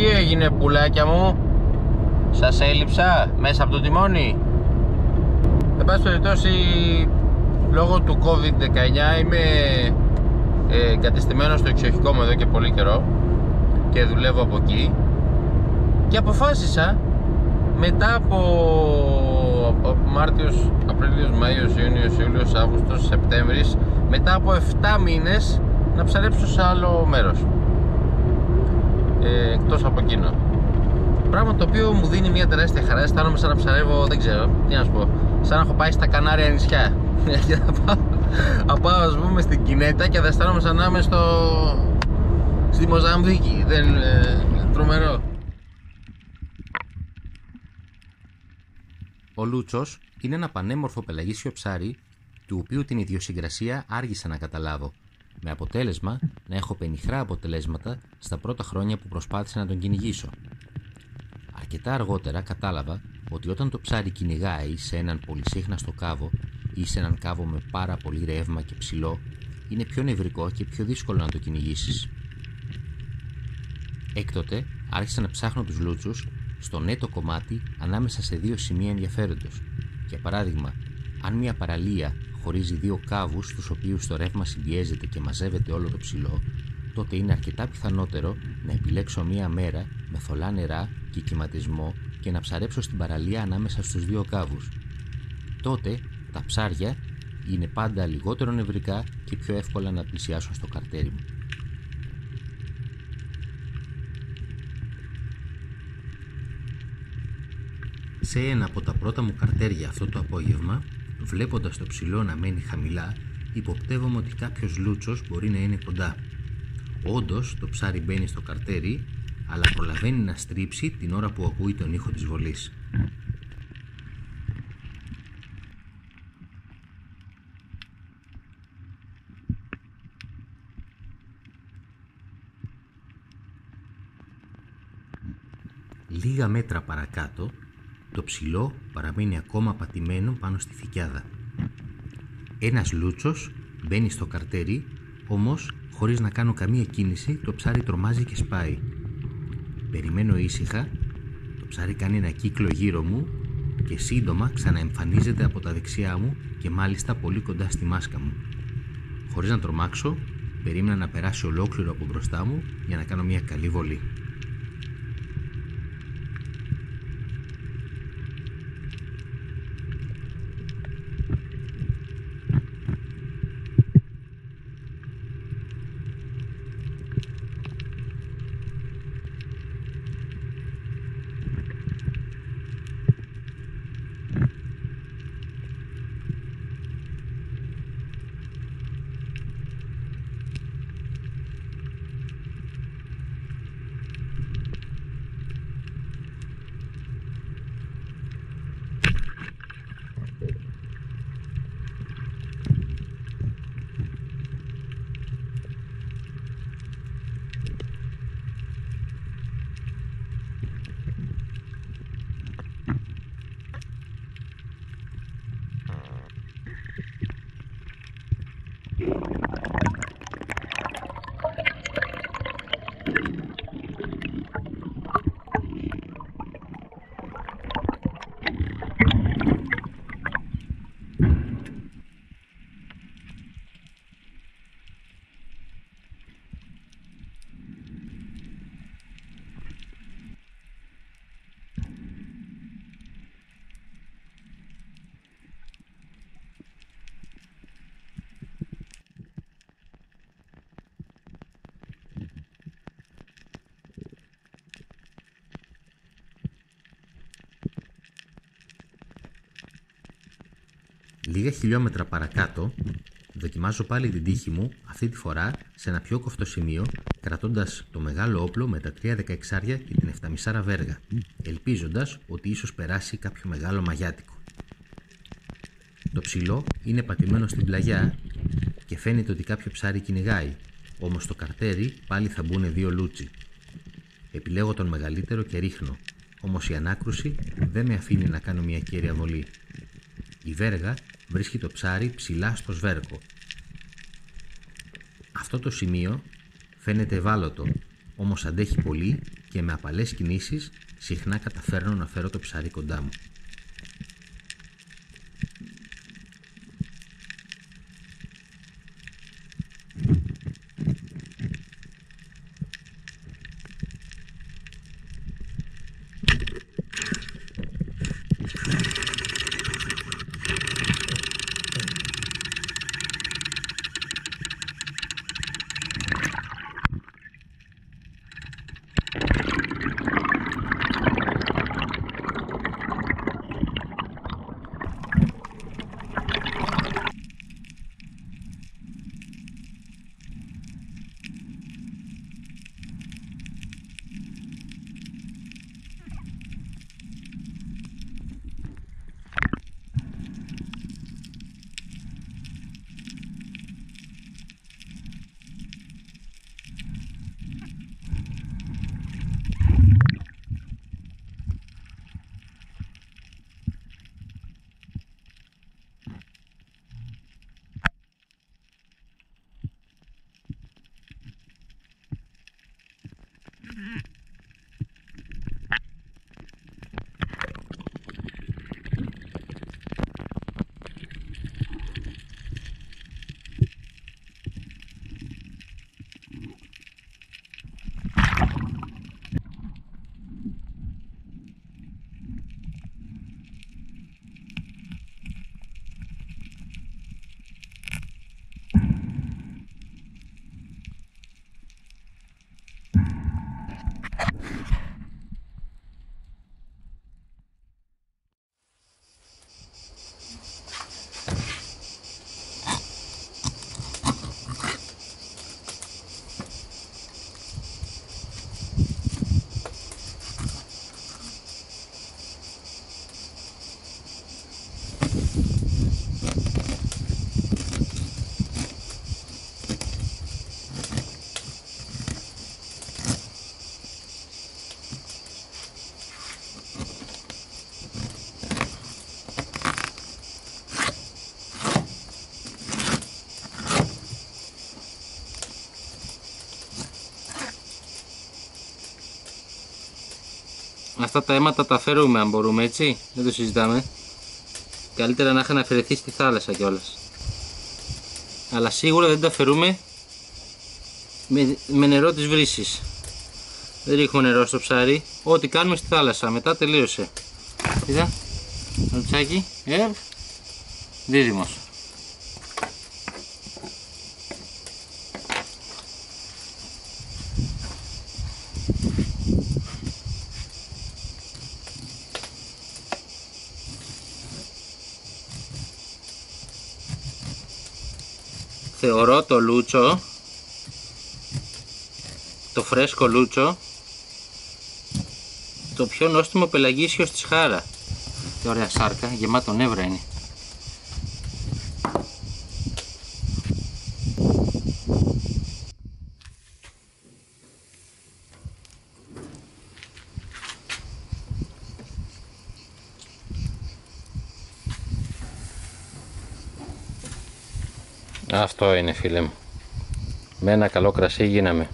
Τι έγινε πουλάκια μου? Σας έλειψα μέσα από το τιμόνι? Εν πάση περιπτώσει, λόγω του COVID-19 είμαι εγκατεστημένος στο εξοχικό μου εδώ και πολύ καιρό και δουλεύω από εκεί, και αποφάσισα μετά από Μάρτιος, Απρίλιος, Μάιος, Ιούνιος, Ιούλιος, Αύγουστος, Σεπτέμβρης, μετά από 7 μήνες να ψαρέψω σε άλλο μέρος εκτός από εκείνο. Πράγμα το οποίο μου δίνει μια τεράστια χαρά. Αισθάνομαι σαν να ψαρεύω, δεν ξέρω τι να σου πω, σαν να έχω πάει στα Κανάρια νησιά και να πάω ας πούμε στην Κινέτα και θα αισθάνομαι σαν να είμαι στη Μοζαμβίκη. Δεν τρομερό. Ο λούτσος είναι ένα πανέμορφο πελαγίσιο ψάρι, του οποίου την ιδιοσυγκρασία άργησα να καταλάβω, με αποτέλεσμα να έχω πενιχρά αποτελέσματα στα πρώτα χρόνια που προσπάθησα να τον κυνηγήσω. Αρκετά αργότερα κατάλαβα ότι όταν το ψάρι κυνηγάει σε έναν πολυσύχναστο κάβο ή σε έναν κάβο με πάρα πολύ ρεύμα και ψηλό, είναι πιο νευρικό και πιο δύσκολο να το κυνηγήσεις. Έκτοτε άρχισα να ψάχνω τους λούτσους στο νέτο κομμάτι ανάμεσα σε δύο σημεία ενδιαφέροντος. Για παράδειγμα, αν μια παραλία χωρίζει δύο κάβους στους οποίους το ρεύμα συμπιέζεται και μαζεύεται όλο το ψηλό, τότε είναι αρκετά πιθανότερο να επιλέξω μια μέρα με θολά νερά και κυματισμό και να ψαρέψω στην παραλία ανάμεσα στους δύο κάβους. Τότε τα ψάρια είναι πάντα λιγότερο νευρικά και πιο εύκολα να πλησιάσουν στο καρτέρι μου. Σε ένα από τα πρώτα μου καρτέρια αυτό το απόγευμα, βλέποντας το ψηλό να μένει χαμηλά, υποπτεύομαι ότι κάποιος λούτσος μπορεί να είναι κοντά. Όντως, το ψάρι μπαίνει στο καρτέρι, αλλά προλαβαίνει να στρίψει την ώρα που ακούει τον ήχο της βολής. Λίγα μέτρα παρακάτω, το ψηλό παραμένει ακόμα πατημένο πάνω στη θικιάδα. Ένας λούτσος μπαίνει στο καρτέρι, όμως χωρίς να κάνω καμία κίνηση το ψάρι τρομάζει και σπάει. Περιμένω ήσυχα, το ψάρι κάνει ένα κύκλο γύρω μου και σύντομα ξαναεμφανίζεται από τα δεξιά μου και μάλιστα πολύ κοντά στη μάσκα μου. Χωρίς να τρομάξω, περίμενα να περάσει ολόκληρο από μπροστά μου για να κάνω μια καλή βολή. Λίγα χιλιόμετρα παρακάτω, δοκιμάζω πάλι την τύχη μου, αυτή τη φορά σε ένα πιο κοφτό σημείο, κρατώντας το μεγάλο όπλο με τα 3 16άρια και την 7,5 βέργα, ελπίζοντας ότι ίσως περάσει κάποιο μεγάλο μαγιάτικο. Το ψηλό είναι πατημένο στην πλαγιά και φαίνεται ότι κάποιο ψάρι κυνηγάει, όμως στο καρτέρι πάλι θα μπουν δύο λούτσι. Επιλέγω τον μεγαλύτερο και ρίχνω, όμως η ανάκρουση δεν με αφήνει να κάνω μια κέρια βολή. Η βέργα βρίσκει το ψάρι ψηλά στο σβέρκο. Αυτό το σημείο φαίνεται ευάλωτο, όμως αντέχει πολύ και με απαλές κινήσεις συχνά καταφέρνω να φέρω το ψάρι κοντά μου. Αυτά τα αίματα τα αφαιρούμε αν μπορούμε, έτσι, δεν το συζητάμε. Καλύτερα να είχαν αφαιρεθεί στη θάλασσα κιόλας. Αλλά σίγουρα δεν τα αφαιρούμε με νερό της βρύσης. Δεν ρίχνουμε νερό στο ψάρι, ό,τι κάνουμε στη θάλασσα, μετά τελείωσε. Είδα, ροτσάκι, δίδυμος. Θεωρώ το λούτσο, το φρέσκο λούτσο, το πιο νόστιμο πελαγίσιο στη Σχάρα. Τι ωραία σάρκα, γεμάτο νεύρα είναι. Αυτό είναι, φίλε μου. Με ένα καλό κρασί γίναμε.